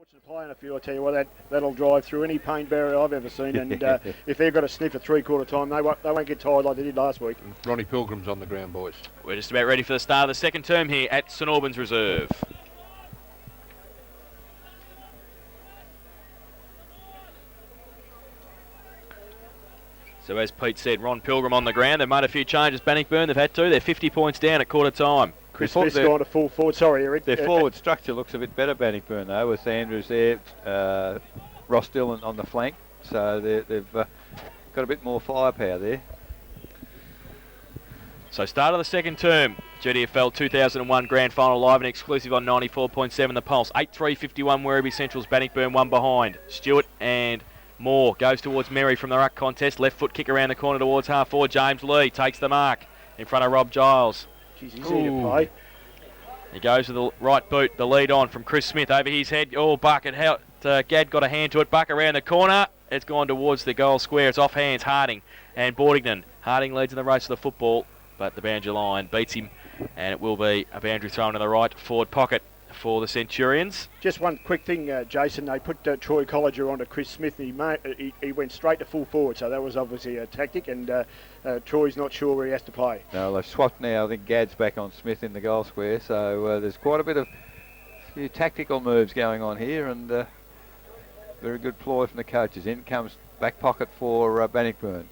Fortunate play in a few, I tell you what, that'll drive through any paint barrier I've ever seen. And if they've got a sniff at three-quarter time, they won't get tired like they did last week. Ronnie Pilgrim's on the ground, boys. We're just about ready for the start of the second term here at St Albans Reserve. So as Pete said, Ron Pilgrim on the ground. They've made a few changes. Bannockburn, they've had to. They're 50 points down at quarter time. Chris Smith's gone to full forward. Sorry, Eric. Their forward structure looks a bit better, Bannockburn, though, with Andrews there, Ross Dillon on the flank. So they've got a bit more firepower there. So start of the second term, GDFL 2001 Grand Final live and exclusive on 94.7 The Pulse. 8-3-51 Werribee Central's Bannockburn, one behind. Stewart and Moore goes towards Merry from the ruck contest. Left foot kick around the corner towards half forward. James Lee takes the mark in front of Rob Giles. Jeez, he's easy to play. He goes with the right boot, the lead on from Chris Smith over his head. Oh, Buck, Gad got a hand to it. Buck around the corner. It's gone towards the goal square. It's off hands, Harding and Bordington. Harding leads in the race of the football, but the boundary line beats him, and it will be a boundary thrown in the right forward pocket for the Centurions. Just one quick thing, Jason. They put Troy Colliger onto Chris Smith. And he went straight to full forward, so that was obviously a tactic, and Troy's not sure where he has to play. No, they've swapped now. I think Gad's back on Smith in the goal square, so there's quite a bit of few tactical moves going on here, and very good ploy from the coaches. In comes back pocket for Bannockburn.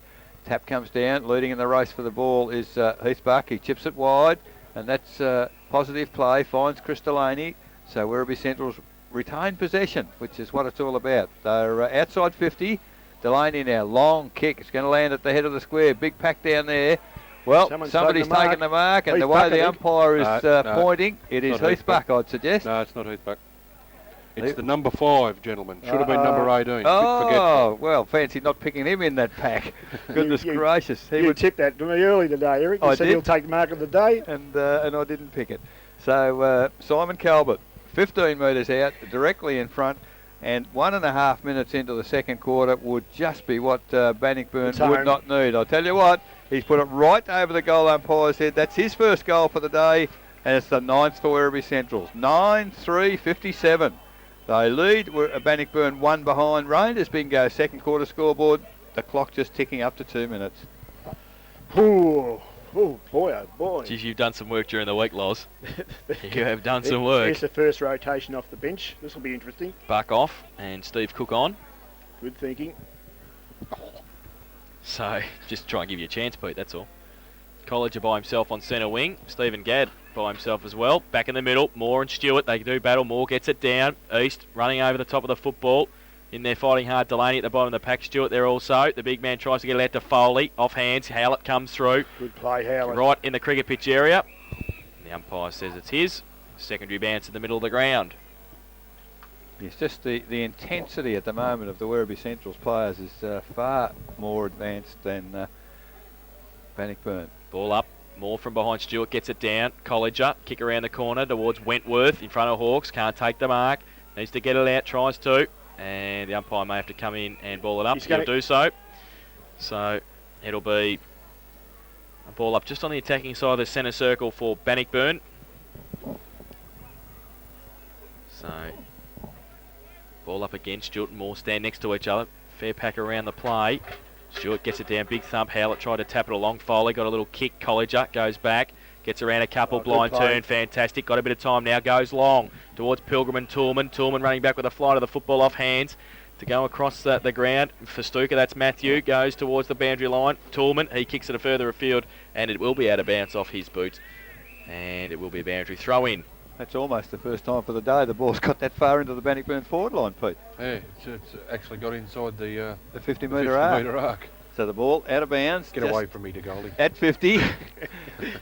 Tap comes down. Leading in the race for the ball is Heath Buck. He chips it wide, and that's positive play. Finds Chris Delaney. So Werribee Central's retained possession, which is what it's all about. They're outside 50. Delaney now, long kick. It's going to land at the head of the square. Big pack down there. Well, somebody's taken the mark, and the way the umpire is pointing, it is Heath Buck, I'd suggest. No, it's not Heath Buck. It's the number 5, gentlemen. Should have been number 18. Oh, well, fancy not picking him in that pack. Goodness gracious. You tipped that to me early today, Eric. You said he'll take the mark of the day. And I didn't pick it. So Simon Calvert, 15 metres out, directly in front, and 1.5 minutes into the second quarter would just be what Bannockburn would not need. I'll tell you what, he's put it right over the goal umpire's head. That's his first goal for the day, and it's the 9th for Werribee Centrals. 9-3-57. They lead. Bannockburn one behind. Rangers bingo second quarter scoreboard. The clock just ticking up to 2 minutes. Oh boy, oh boy. Geez, you've done some work during the week, Loz. You have done some work. Here's the first rotation off the bench. This will be interesting. Buck off and Steve Cook on. Good thinking. So, just try and give you a chance, Pete, that's all. Colliger by himself on centre wing. Stephen Gadd by himself as well. Back in the middle, Moore and Stewart. They do battle. Moore gets it down. East running over the top of the football. In there fighting hard. Delaney at the bottom of the pack. Stewart there also. The big man tries to get it out to Foley. Off hands. Howlett comes through. Good play, Howlett. Right in the cricket pitch area. The umpire says it's his. Secondary bounce in the middle of the ground. It's just the intensity at the moment of the Werribee Central's players is far more advanced than Bannockburn. Ball up. Moore from behind. Stewart gets it down. Colliger. Kick around the corner towards Wentworth in front of Hawks. Can't take the mark. Needs to get it out. Tries to. And the umpire may have to come in and ball it up. He'll do so. So it'll be a ball up just on the attacking side of the centre circle for Bannockburn. So ball up again. Stewart and Moore stand next to each other. Fair pack around the play. Stewart gets it down, big thump. Howlett tried to tap it along. Foley got a little kick. Colliger goes back, gets around a couple. Blind turn, fantastic. Got a bit of time now. Goes long towards Pilgrim and Toolman. Toolman running back with a flight of the football off hands to go across the ground. For Stuka, that's Matthew. Goes towards the boundary line. Toolman, he kicks it a further afield, and it will be out of bounds off his boot. And it will be a boundary throw in. That's almost the first time for the day the ball's got that far into the Bannockburn forward line, Pete. Yeah, it's actually got inside the 50-metre arc. So the ball out of bounds. Get away from me, to goalie. At 50.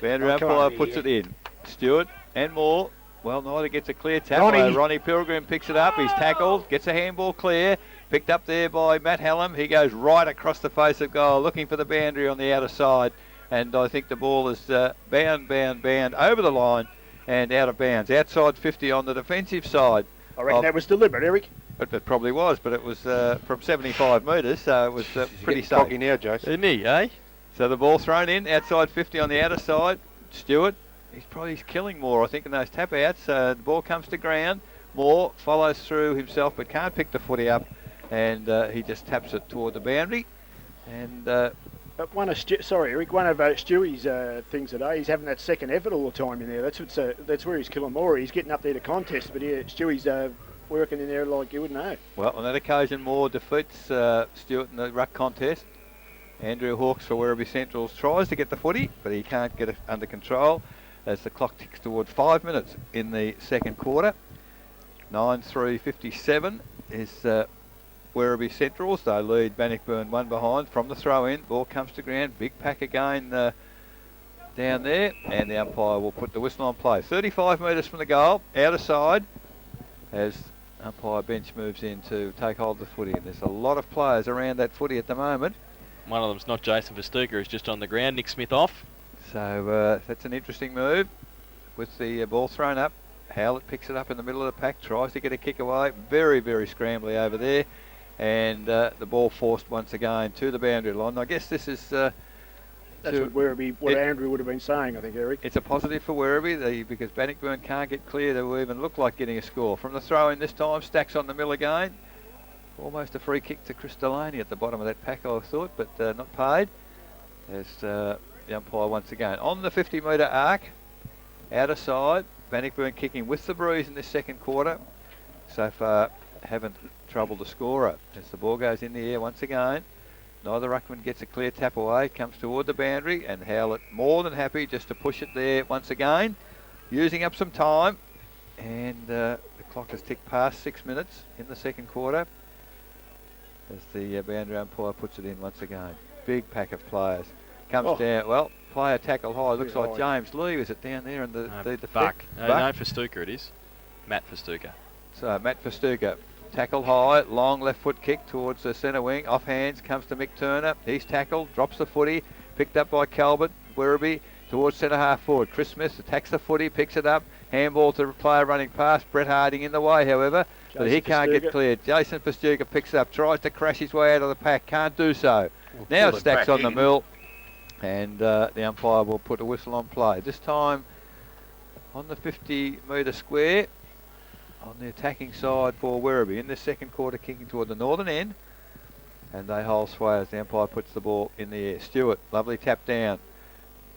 Boundary umpire puts it in. Stewart and Moore. Well, neither gets a clear tackle. Ronnie Pilgrim picks it up. He's tackled. Gets a handball clear. Picked up there by Matt Hallam. He goes right across the face of goal, looking for the boundary on the outer side. And I think the ball is bound over the line and out of bounds. Outside 50 on the defensive side. I reckon that was deliberate, Eric. It probably was, but it was from 75 metres, so it was pretty safe. Cocky now, Jason. Isn't he, eh? So the ball thrown in, outside 50 on the outer side. Stewart, he's killing more, I think, in those tap outs. The ball comes to ground. Moore follows through himself but can't pick the footy up, and he just taps it toward the boundary. And But one of Eric, one of Stewie's things today, he's having that second effort all the time in there. That's where he's killing more. He's getting up there to contest, but Stewie's working in there like you wouldn't know. well, on that occasion, Moore defeats Stewart in the ruck contest. Andrew Hawkes for Werribee Centrals tries to get the footy, but he can't get it under control as the clock ticks toward 5 minutes in the second quarter. 9-3-57 is Werribee Centrals. They lead Bannockburn one behind from the throw-in. Ball comes to ground. Big pack again down there, and the umpire will put the whistle on play. 35 metres from the goal, out of side, as umpire bench moves in to take hold of the footy. And there's a lot of players around that footy at the moment. One of them's not Jason Verstuker, who's just on the ground. Nick Smith off. So that's an interesting move with the ball thrown up. Howlett picks it up in the middle of the pack, tries to get a kick away. Very, very scrambly over there. And the ball forced once again to the boundary line. I guess this is... That's what Andrew would have been saying, I think, Eric. It's a positive for Werribee because Bannockburn can't get clear to even look like getting a score. From the throw-in this time, Stacks on the mill again. Almost a free kick to Chris Delaney at the bottom of that pack, I thought, but not paid. As the umpire once again. On the 50-metre arc, out of side, Bannockburn kicking with the breeze in this second quarter. So far, haven't troubled the scorer. As the ball goes in the air once again, neither ruckman gets a clear tap away, comes toward the boundary, and Howlett more than happy just to push it there once again, using up some time. And the clock has ticked past 6 minutes in the second quarter as the boundary umpire puts it in once again. Big pack of players. Comes down, well, player tackle high. Looks like James Lee, is it down there in the Buck. No, Verstuker it is. Matt Verstuker. So Matt Verstuker, tackle high, long left foot kick towards the centre wing. Off hands, comes to Mick Turner. He's tackled, drops the footy, picked up by Calvert, Werribee, towards centre half forward. Chris Smith attacks the footy, picks it up. Handball to the player running past. Brett Harding in the way, however. But he can't get cleared. Jason Verstuker picks it up, tries to crash his way out of the pack, can't do so. Now Stacks on the mill, and the umpire will put a whistle on play. This time on the 50-metre square, on the attacking side for Werribee. In this second quarter, kicking toward the northern end, and they hold sway as the umpire puts the ball in the air. Stewart, lovely tap down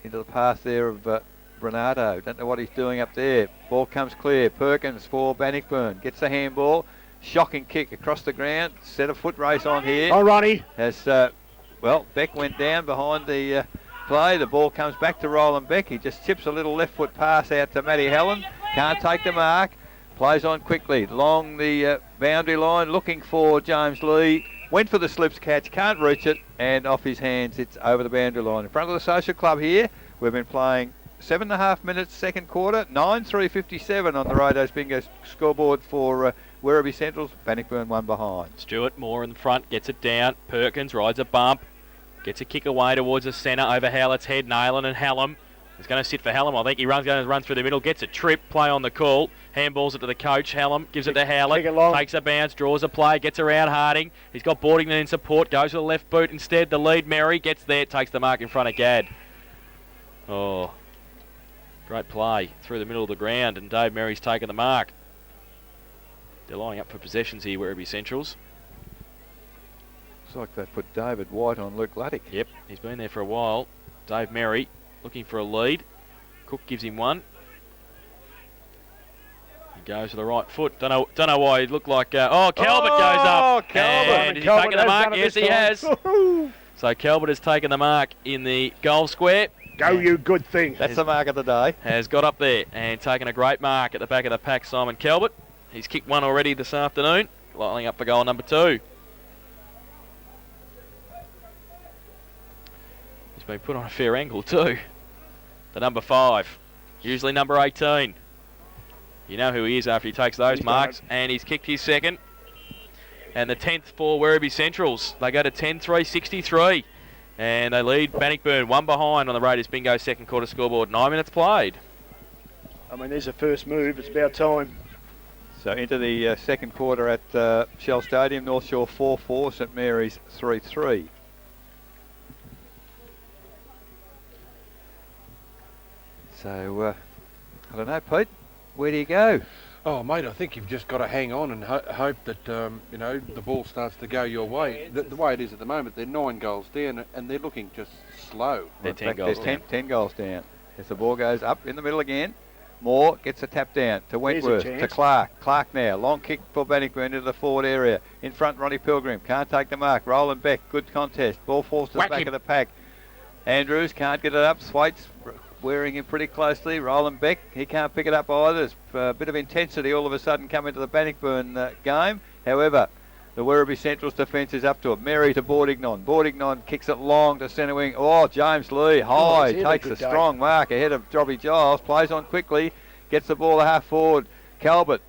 into the path there of Renato. Don't know what he's doing up there. Ball comes clear. Perkins for Bannockburn. Gets the handball. Shocking kick across the ground. Set a foot race on here. Oh, Ronnie. As, Beck went down behind the play. The ball comes back to Roland Beck. He just chips a little left foot pass out to Matty Helen. Can't take the mark. Plays on quickly. Along the boundary line. Looking for James Lee. Went for the slips catch. Can't reach it. And off his hands, it's over the boundary line. In front of the Social Club here. We've been playing 7.5 minutes second quarter, 9-3-57 on the Rados Bingo scoreboard for Werribee Centrals. Bannockburn one behind. Stewart Moore in the front, gets it down. Perkins rides a bump, gets a kick away towards the centre over Howlett's head. Nayland and Hallam. He's going to sit for Hallam. I think going to run through the middle, gets a trip, play on the call. Handballs it to the coach. Hallam gives it to Howlett, takes a bounce, draws a play, gets around Harding. He's got Boardington in support, goes to the left boot instead. The lead, Merry, gets there, takes the mark in front of Gadd. Oh. Great play through the middle of the ground, and Dave Merry's taken the mark. They're lining up for possessions here, Werribee Centrals. Looks like they've put David White on Luke Luddick. Yep, he's been there for a while. Dave Merry looking for a lead. Cook gives him one. He goes to the right foot. Don't know why he looked like... Calvert goes up. Calvert. And has he taken the mark? Yes, he has. So Calvert has taken the mark in the goal square. Go, you good thing. That's the mark of the day. Has got up there and taken a great mark at the back of the pack, Simon Calvert. He's kicked one already this afternoon, lining up for goal number 2. He's been put on a fair angle too. The number 5, usually number 18. You know who he is after he takes those marks, and he's kicked his second. And the 10th for Werribee Centrals. They go to 10-3-63. And they lead Bannockburn one behind on the Raiders Bingo second quarter scoreboard. 9 minutes played. I mean, there's the first move. It's about time. So into the second quarter at Shell Stadium. North Shore 4-4, St Mary's 3-3. So, I don't know, Pete. Where do you go? Oh, mate, I think you've just got to hang on and hope that, the ball starts to go your way. The way it is at the moment, they're 9 goals down and they're looking just slow. They're 10 goals down. 10 goals down. As the ball goes up in the middle again, Moore gets a tap down to Wentworth, to Clark. Clark now, long kick for Bannockburn into the forward area. In front, Ronnie Pilgrim, can't take the mark. Roland Beck, good contest. Ball falls to the back of the pack. Andrews can't get it up. Thwaites wearing him pretty closely. Roland Beck, he can't pick it up either. There's a bit of intensity all of a sudden coming to the Bannockburn game. However, the Werribee Central's defence is up to it. Merry to Bordignon. Bordignon kicks it long to centre wing. Oh, James Lee, high, takes a strong mark ahead of Jobby Giles. Plays on quickly, gets the ball a half forward. Calvert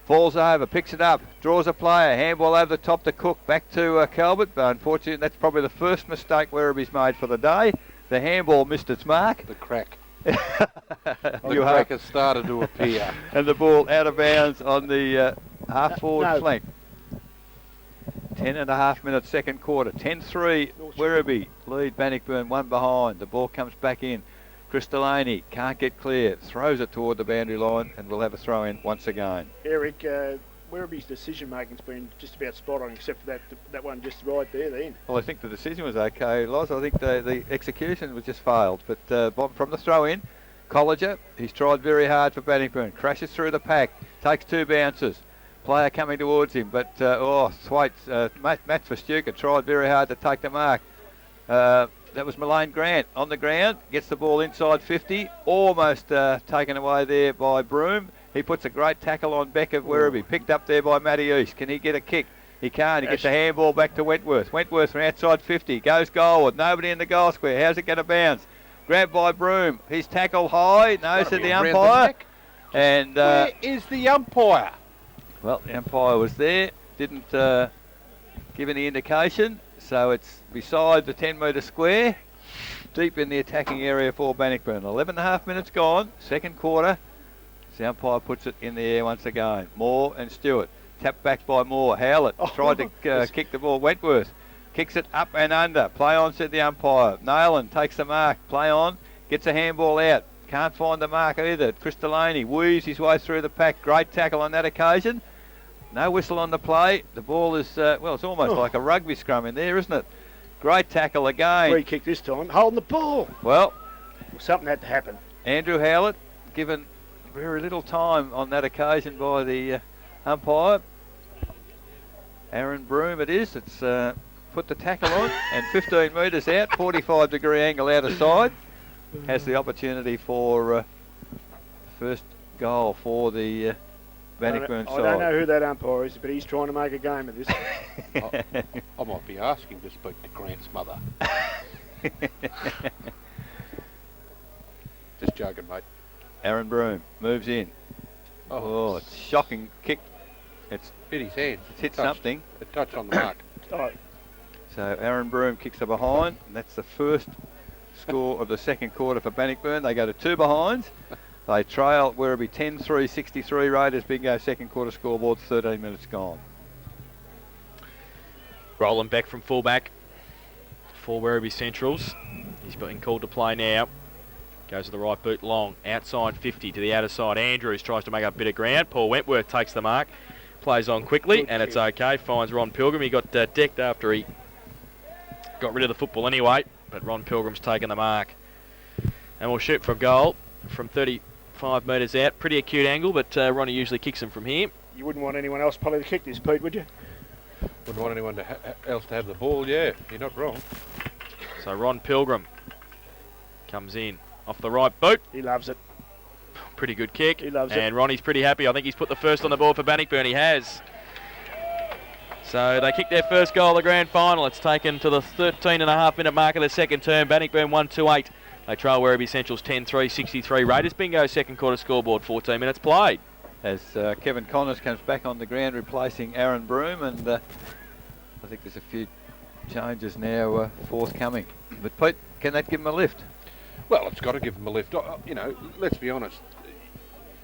falls over, picks it up, draws a player. Handball over the top to Cook. Back to Calvert. But unfortunately, that's probably the first mistake Werribee's made for the day. The handball missed its mark. The crack. The crack has started to appear. And the ball out of bounds on the half forward flank. 10.5 minutes, second quarter. 10-3, Werribee lead Bannockburn, 1 behind. The ball comes back in. Chris Delaney can't get clear, throws it toward the boundary line, and we'll have a throw in once again. Eric, Werribee's decision making's been just about spot on, except for that one just right there then. Well, I think the decision was okay, Loz. I think the execution was just failed. But from the throw in, Colliger, he's tried very hard for Bannockburn, crashes through the pack, takes 2 bounces. Player coming towards him, but Thwaites, Matt Verstuker tried very hard to take the mark. That was Mullane Grant on the ground, gets the ball inside 50, almost taken away there by Broome. He puts a great tackle on Beck of Werribee, picked up there by Matty East. Can he get a kick? He can't. He gets a handball back to Wentworth. Wentworth from outside 50, goes goalward, nobody in the goal square. How's it going to bounce? Grabbed by Broome. His tackle high, nose to the umpire. And where is the umpire? Well, the umpire was there, didn't give any indication, so it's beside the 10-metre square, deep in the attacking area for Bannockburn. 11.5 minutes gone, second quarter. The umpire puts it in the air once again. Moore and Stewart, tapped back by Moore. Howlett tried to kick the ball. Wentworth kicks it up and under. Play on, said the umpire. Nayland takes the mark. Play on, gets a handball out. Can't find the mark either. Chris Delaney weaves his way through the pack. Great tackle on that occasion. No whistle on the play. The ball is, it's almost like a rugby scrum in there, isn't it? Great tackle again. Free kick this time, holding the ball. Well, something had to happen. Andrew Howlett given very little time on that occasion by the umpire. Aaron Broome it is. It's put the tackle on and 15 metres out, 45-degree angle out of side. Has the opportunity for first goal for the Bannockburn side. I don't know who that umpire is, but he's trying to make a game of this. I might be asking to speak to Grant's mother. Just joking, mate. Aaron Broome moves in. Oh, it's shocking kick. It's hit his hand. It's hit something. It touched on the mark. So Aaron Broome kicks the behind, and that's the first score of the second quarter for Bannockburn. They go to 2 behinds. They trail Werribee 10-3, 63 Raiders. Bingo, second quarter scoreboard, 13 minutes gone. Roland Beck from fullback for Werribee Centrals. He's been called to play now. Goes to the right boot long. Outside 50 to the outer side. Andrews tries to make up a bit of ground. Paul Wentworth takes the mark. Plays on quickly, and it's okay. Finds Ron Pilgrim. He got decked after he got rid of the football anyway. But Ron Pilgrim's taken the mark. And we'll shoot for a goal from 35 metres out. Pretty acute angle, but Ronnie usually kicks them from here. You wouldn't want anyone else probably to kick this, Pete, would you? Wouldn't want anyone else to have the ball, yeah. You're not wrong. So Ron Pilgrim comes in off the right boot. He loves it. Pretty good kick. He loves it. And Ronnie's pretty happy. I think he's put the first on the board for Bannockburn. He has. So they kicked their first goal of the grand final. It's taken to the 13.5 minute mark of the second term. Bannockburn 1-2-8. They trail Werribee Centrals 10-3, 63 Raiders. Bingo, second quarter scoreboard, 14 minutes played. As Kevin Connors comes back on the ground replacing Aaron Broome, and I think there's a few changes now forthcoming. But Pete, can that give him a lift? Well, it's got to give him a lift. Let's be honest.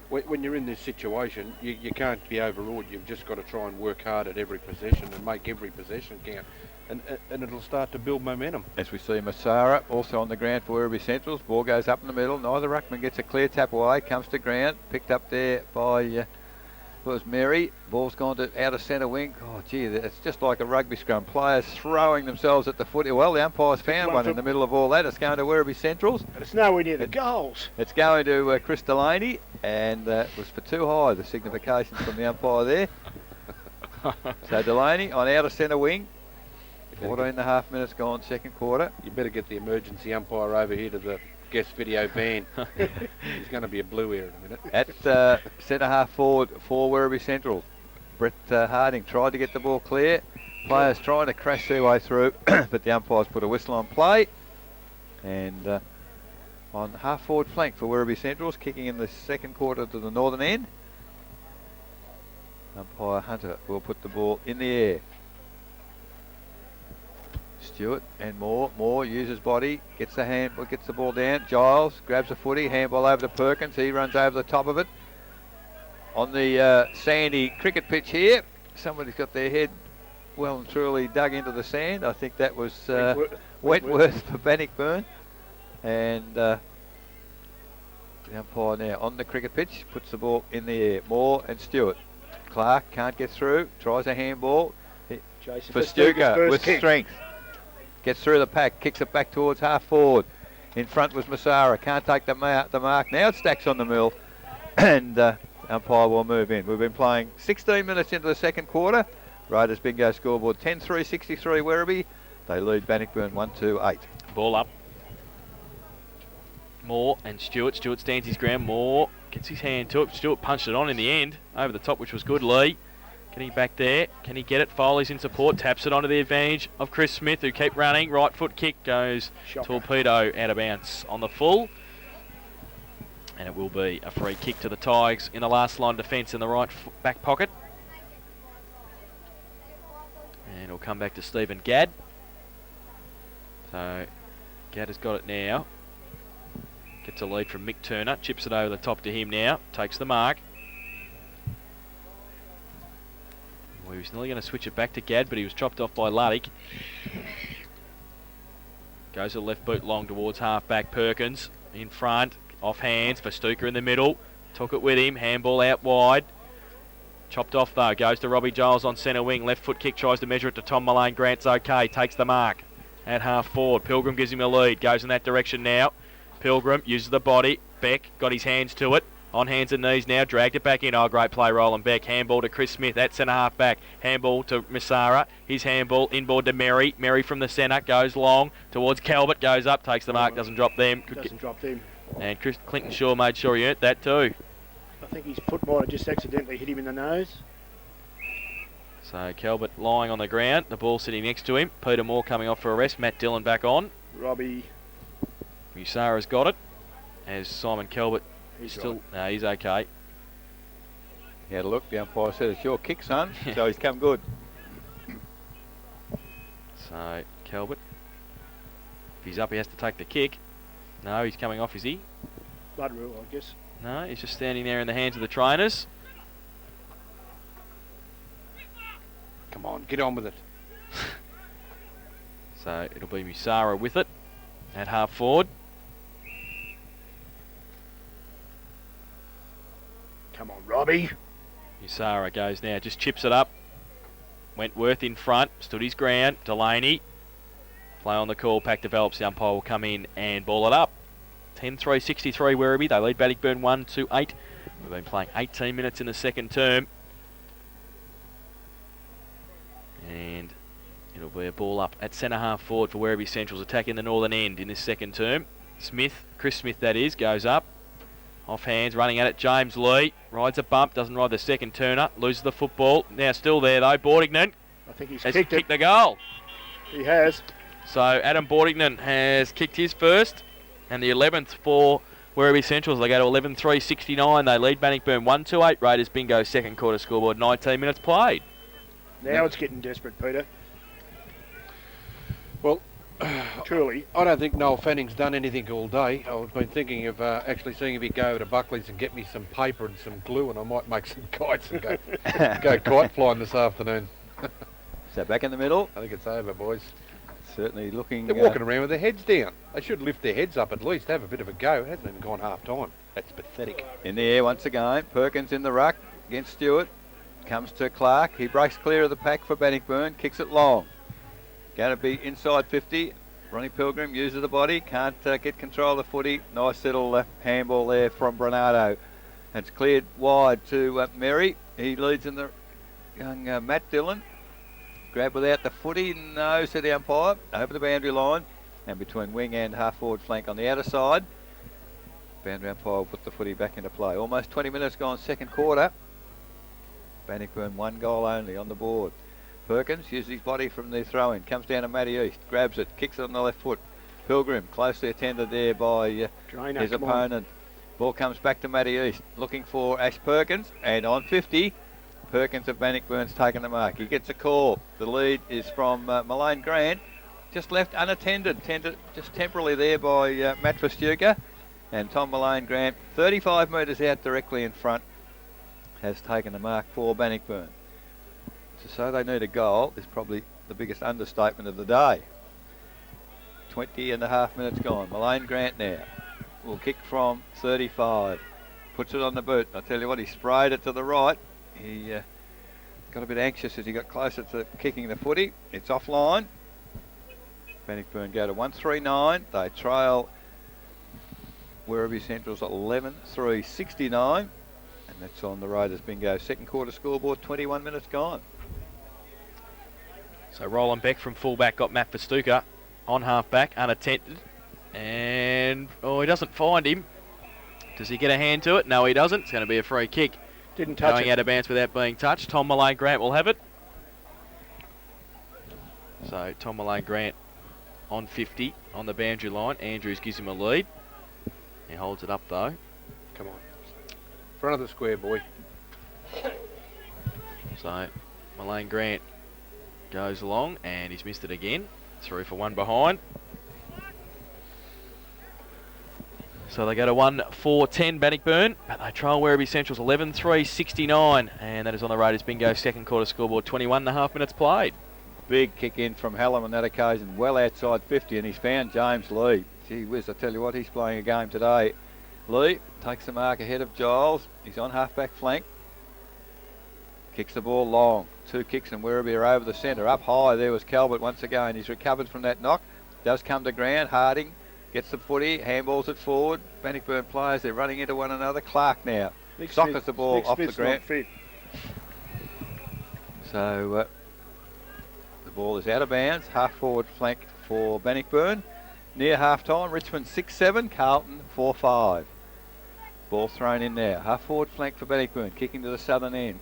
When you're in this situation, you can't be overawed. You've just got to try and work hard at every possession and make every possession count. And it'll start to build momentum. As we see Masara also on the ground for Werribee Centrals. Ball goes up in the middle. Neither ruckman gets a clear tap away. Comes to ground. Picked up there by was Mary. Ball's gone to out of centre wing. Oh, gee, it's just like a rugby scrum. Players throwing themselves at the footy. Well, the umpire's found one in the middle of all that. It's going to Werribee Centrals. But it's nowhere near the goals. It's going to Chris Delaney, and it was for too high, the signification from the umpire there. So Delaney on out of centre wing. 14 and a half minutes gone, second quarter. You better get the emergency umpire over here to the guest video van. He's going to be a blue here in a minute. At centre half forward for Werribee Central. Brett Harding tried to get the ball clear. Players trying to crash their way through, but the umpires put a whistle on play. And on half forward flank for Werribee Centrals, kicking in the second quarter to the northern end. Umpire Hunter will put the ball in the air. Stewart and Moore uses body, gets the ball down. Giles grabs a footy, handball over to Perkins. He runs over the top of it. On the sandy cricket pitch here, somebody's got their head well and truly dug into the sand. I think that was Wentworth for Bannockburn. And the umpire now on the cricket pitch puts the ball in the air. Moore and Stewart. Clark can't get through, tries a handball for Stuka with strength. Gets through the pack, kicks it back towards half forward. In front was Massara, can't take the mark. Now it stacks on the mill, and umpire will move in. We've been playing 16 minutes into the second quarter. Raiders bingo scoreboard 10-3, 63 Werribee. They lead Bannockburn 1-8. Ball up. Moore and Stewart. Stewart stands his ground. Moore gets his hand to it. Stewart punched it on in the end, over the top, which was good. Lee getting back there. Can he get it? Foley's in support. Taps it onto the advantage of Chris Smith, who keep running. Right foot kick goes torpedo out of bounds on the full. And it will be a free kick to the Tigers in the last line defence in the right back pocket. And it'll come back to Stephen Gadd. So Gadd has got it now. Gets a lead from Mick Turner. Chips it over the top to him now. Takes the mark. He was nearly going to switch it back to Gadd, but he was chopped off by Luddick. Goes to the left boot long towards half-back. Perkins in front. Off hands for Stuka in the middle. Took it with him. Handball out wide. Chopped off though. Goes to Robbie Giles on centre wing. Left foot kick. Tries to measure it to Tom Mullane. Grant's okay. Takes the mark at half forward. Pilgrim gives him a lead. Goes in that direction now. Pilgrim uses the body. Beck got his hands to it. On hands and knees now, dragged it back in. Oh, great play, Roland Beck. Handball to Chris Smith at centre half back. Handball to Massara. His handball inboard to Merry. Merry from the centre goes long towards Calvert. Goes up, takes the mark, doesn't drop them. Drop them. And Clinton Shaw made sure he earned that too. I think his foot might have just accidentally hit him in the nose. So Calvert lying on the ground. The ball sitting next to him. Peter Moore coming off for a rest. Matt Dillon back on. Robbie. Musara's got it. As Simon Calvert. He's No, he's okay. He had a look. The umpire said, "It's your kick, son." So he's come good. So Calvert, if he's up, he has to take the kick. No, he's coming off, is he? Blood rule, I guess. No, he's just standing there in the hands of the trainers. Come on, get on with it. So it'll be Musara with it at half forward. Come on, Robbie. Musara goes now, just chips it up. Wentworth in front, stood his ground. Delaney, play on the call, pack develops, the umpire will come in and ball it up. 10-3, 63 Werribee, they lead Bannockburn 1-8. We've been playing 18 minutes in the second term. And it'll be a ball up at centre half forward for Werribee Central's attacking the northern end in this second term. Smith, Chris Smith that is, goes up. Off hands, running at it, James Lee. Rides a bump, doesn't ride the second turner. Loses the football. Now still there though, Bordignan I think he's has kicked kicked the goal. He has. So Adam Bordignan has kicked his first. And the 11th for Werribee Centrals. They go to 11-3, 69. They lead Bannockburn 1-8. Raiders bingo second quarter scoreboard, 19 minutes played. Now it's getting desperate, Peter. Well, truly. I don't think Noel Fanning's done anything all day. I've been thinking of actually seeing if he'd go over to Buckley's and get me some paper and some glue, and I might make some kites and go kite flying this afternoon. So back in the middle. I think it's over, boys. Certainly looking... They're walking around with their heads down. They should lift their heads up at least, have a bit of a go. It hasn't even gone half time. That's pathetic. In the air once again. Perkins in the ruck. against Stewart. Comes to Clark. He breaks clear of the pack for Bannockburn. Kicks it long. Going to be inside 50. Ronnie Pilgrim uses the body. Can't get control of the footy. Nice little handball there from Bernardo. It's cleared wide to Merry. He leads in the young Matt Dillon. Grab without the footy. No, said the umpire. Over the boundary line. And between wing and half-forward flank on the outer side. Boundary umpire will put the footy back into play. Almost 20 minutes gone, second quarter. Bannockburn 1 goal only on the board. Perkins uses his body from the throw-in. Comes down to Matty East. Grabs it. Kicks it on the left foot. Pilgrim closely attended there by his opponent. Ball comes back to Matty East. Looking for Ash Perkins. And on 50, Perkins of Bannockburn's taken the mark. He gets a call. The lead is from Malane Grant. Just left unattended. Tended just temporarily there by Matt Festuca. And Tom Malane Grant, 35 metres out directly in front, has taken the mark for Bannockburn. So they need a goal is probably the biggest understatement of the day. 20 and a half minutes gone. Malane Grant now will kick from 35. Puts it on the boot. I tell you what, he sprayed it to the right. He got a bit anxious as he got closer to kicking the footy. It's offline. Bannockburn go to 139. They trail Werribee Central's 11-3-69. And that's on the Raiders bingo. Second quarter scoreboard, 21 minutes gone. So Roland Beck from fullback got Matt Festuca on half-back, unattended. And, he doesn't find him. Does he get a hand to it? No, he doesn't. It's going to be a free kick. Didn't touch Going it. out of bounds without being touched. Tom Malane Grant will have it. So Tom Malane Grant on 50 on the boundary line. Andrews gives him a lead. He holds it up though. Come on. Front of the square, boy. So Malane Grant goes along and he's missed it again. Through for one behind. So they go to 1-4-10 Bannockburn, but they trail Werribee Central's 11-3-69, and that is on the Raiders bingo second quarter scoreboard, 21 and a half minutes played. Big kick in from Hallam on that occasion, well outside 50, and he's found James Lee. Gee whiz, I tell you what, he's playing a game today. Lee takes the mark ahead of Giles. He's on half-back flank. Kicks the ball long. 2 kicks and Werribee are over the centre. Up high there was Calvert once again. He's recovered from that knock. Does come to ground. Harding gets the footy, handballs it forward. Bannockburn players, they're running into one another. Clark now sockers the ball off the ground. So the ball is out of bounds. Half-forward flank for Bannockburn. Near half-time, Richmond 6-7, Carlton 4-5. Ball thrown in there. Half-forward flank for Bannockburn, kicking to the southern end.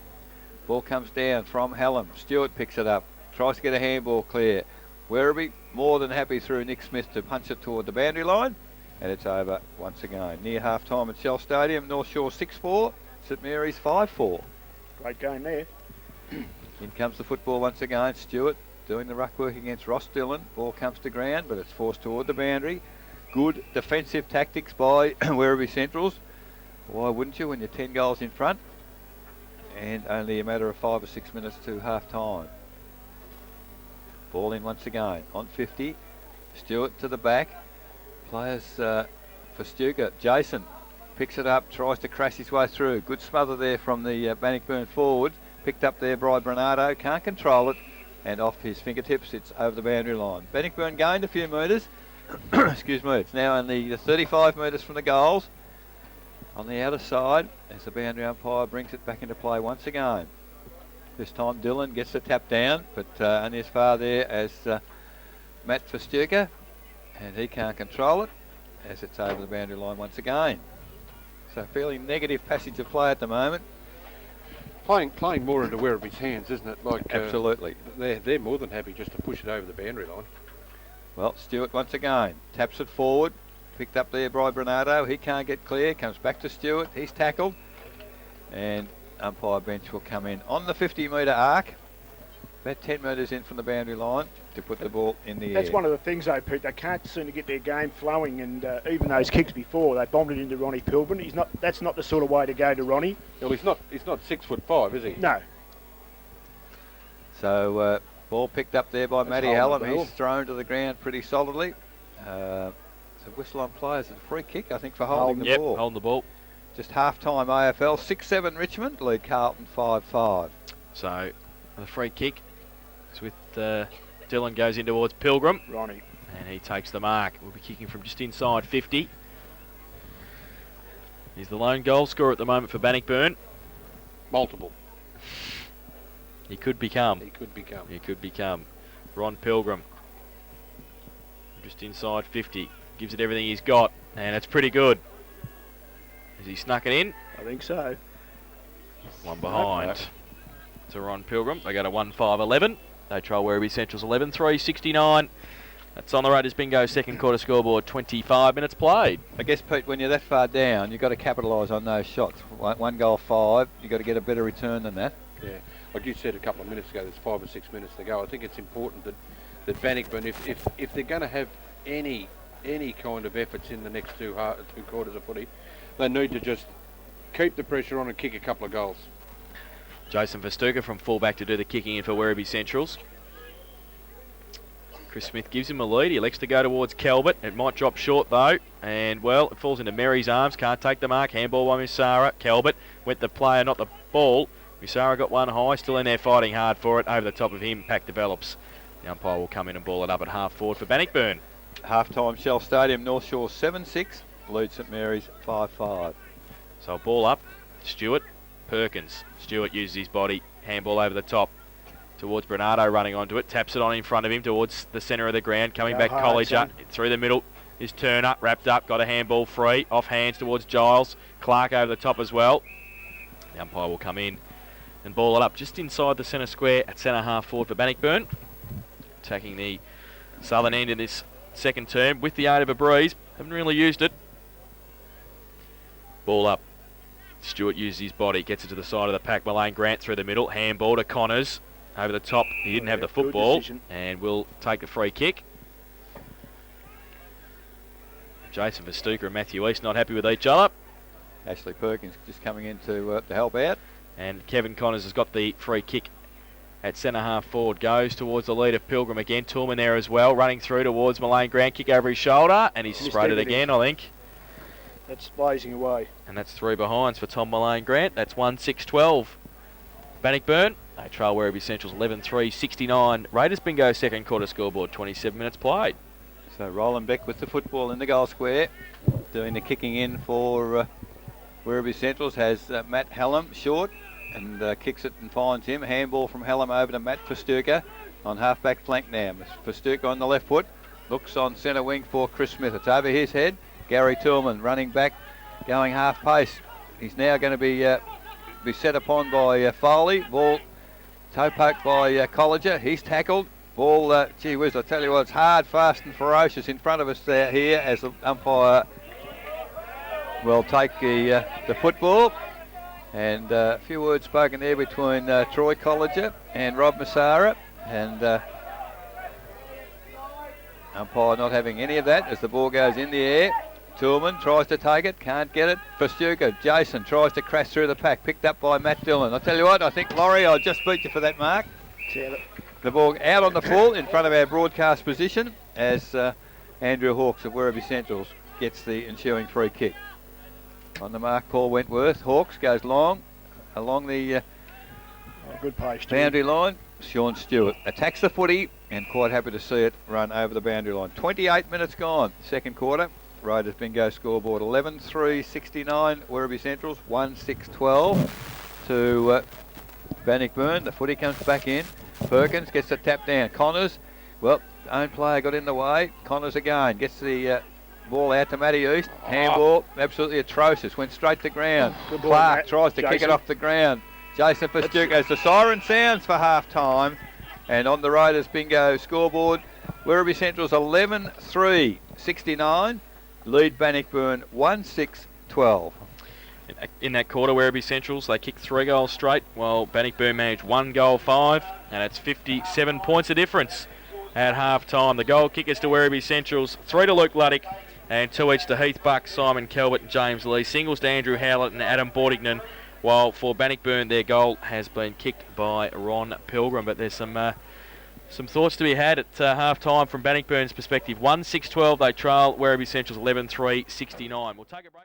Ball comes down from Hallam. Stewart picks it up. Tries to get a handball clear. Werribee more than happy through Nick Smith to punch it toward the boundary line. And it's over once again. Near half-time at Shell Stadium, North Shore 6-4, St Mary's 5-4. Great game there. In comes the football once again. Stewart doing the ruck work against Ross Dillon. Ball comes to ground, but it's forced toward the boundary. Good defensive tactics by Werribee Centrals. Why wouldn't you when you're 10 goals in front? And only a matter of 5 or 6 minutes to half-time. Ball in once again. On 50. Stewart to the back. Players for Stuka. Jason picks it up, tries to crash his way through. Good smother there from the Bannockburn forward. Picked up there by Bernardo. Can't control it. And off his fingertips, it's over the boundary line. Bannockburn gained a few metres. Excuse me. It's now only 35 metres from the goals. On the outer side, as the boundary umpire brings it back into play once again. This time Dillon gets the tap down, but only as far there as Matt Festuca, and he can't control it as it's over the boundary line once again. So fairly negative passage of play at the moment. Playing more into Werribee's hands, isn't it? Like absolutely. They're more than happy just to push it over the boundary line. Well, Stewart once again taps it forward. Picked up there by Bernardo. He can't get clear. Comes back to Stewart. He's tackled. And umpire bench will come in on the 50-metre arc. About 10 metres in from the boundary line to put the ball in the air. That's one of the things, though, Pete. They can't seem to get their game flowing, and even those kicks before, they bombed it into Ronnie Pilgrim. That's not the sort of way to go to Ronnie. Well, he's not 6'5", is he? No. So ball picked up there by That's Matty holding Hallam. the ball. He's thrown to the ground pretty solidly. So whistle on players. It's a free kick, I think, for holding the ball. Holding the ball. just half-time AFL. 6-7 Richmond, lead Carlton 5-5. So the free kick is with Dylan goes in towards Pilgrim. Ronnie. And he takes the mark. We'll be kicking from just inside 50. He's the lone goal scorer at the moment for Bannockburn. Multiple. He could become. He could become. He could become. Ron Pilgrim. Just inside 50. Gives it everything he's got. And it's pretty good. Has he snuck it in? I think so. One behind. To Ron Pilgrim. They go to 1-5-11. They trial Werribee Central's 11-3-69. That's on the Raiders Bingo second quarter scoreboard. 25 minutes played. I guess, Pete, when you're that far down, you've got to capitalise on those shots. One goal, 5. You've got to get a better return than that. Yeah, like you said a couple of minutes ago, there's 5 or 6 minutes to go. I think it's important that Bannockburn, if they're going to have any kind of efforts in the next two quarters of footy, they need to just keep the pressure on and kick a couple of goals. Jason Verstuker from fullback to do the kicking in for Werribee Centrals. Chris Smith gives him a lead. He elects to go towards Calvert. It might drop short though. And well, it falls into Mary's arms. Can't take the mark. Handball by Misara. Calvert went the player, not the ball. Misara got one high. Still in there fighting hard for it. Over the top of him, pack develops. The umpire will come in and ball it up at half forward for Bannockburn. Half-time Shell Stadium, North Shore 7-6. Lead St Mary's 5-5. So ball up. Stewart. Perkins. Stewart uses his body. Handball over the top. Towards Bernardo running onto it, taps it on in front of him towards the centre of the ground, coming back Colliger, through the middle, his turn up, wrapped up, got a handball free, off hands towards Giles, Clark over the top as well. The umpire will come in and ball it up just inside the centre square at centre half forward for Bannockburn. Attacking the southern end in this second term with the aid of a breeze, haven't really used it. Ball up, Stewart uses his body, gets it to the side of the pack, Mullane Grant through the middle, handball to Connors. Over the top, he didn't have the football, and will take the free kick. Jason Verstuker and Matthew East not happy with each other. Ashley Perkins just coming in to help out. And Kevin Connors has got the free kick at centre half forward. Goes towards the lead of Pilgrim again. Toolman there as well, running through towards Mullane Grant. Kick over his shoulder, and he's sprayed it again, I think. That's blazing away. And that's 3 behinds for Tom Mullane Grant. That's 1-6-12. Bannockburn. They trail Werribee Central's 11-3-69. Raiders Bingo second quarter scoreboard, 27 minutes played. So Roland Beck with the football in the goal square. Doing the kicking in for Werribee Centrals has Matt Hallam short and kicks it and finds him. Handball from Hallam over to Matt Verstuker on half-back flank now. Verstuker on the left foot. Looks on centre wing for Chris Smith. It's over his head. Gary Tillman running back, going half pace. He's now going to be set upon by Foley. Ball toe poked by Colliger. He's tackled. Ball, gee whiz, I tell you what, it's hard, fast and ferocious in front of us here as the umpire will take the football. And a few words spoken there between Troy Colliger and Rob Misara. And umpire not having any of that as the ball goes in the air. Toolman tries to take it, can't get it. Verstuker, Jason tries to crash through the pack, picked up by Matt Dillon. I tell you what, I think Laurie, I'll just beat you for that mark. The ball out on the full in front of our broadcast position as Andrew Hawkes of Werribee Centrals gets the ensuing free kick. On the mark, Paul Wentworth. Hawkes goes long along the good pace, boundary line. Sean Stewart attacks the footy and quite happy to see it run over the boundary line. 28 minutes gone, second quarter. Raiders Bingo scoreboard 11-3-69. Werribee Centrals 1-6-12 to Bannockburn. The footy comes back in. Perkins gets the tap down. Connors, well, own player got in the way. Connors again gets the ball out to Matty East. Handball, absolutely atrocious. Went straight to ground. Clark tries to kick it off the ground. Jason Verstuker as the siren sounds for half time. And on the Raiders Bingo scoreboard, Werribee Centrals 11-3-69. Lead Bannockburn 1-6-12. In that quarter, Werribee Centrals, they kicked 3 goals straight, while Bannockburn managed 1 goal 5, and it's 57 points of difference at half time. The goal kickers to Werribee Centrals, 3 to Luke Luddick, and 2 each to Heath Buck, Simon Calvert and James Lee. Singles to Andrew Howlett and Adam Bordignan, while for Bannockburn, their goal has been kicked by Ron Pilgrim. But there's some thoughts to be had at half-time from Bannockburn's perspective. 1-6-12, they trail Werribee Centrals 11-3-69. We'll take a break.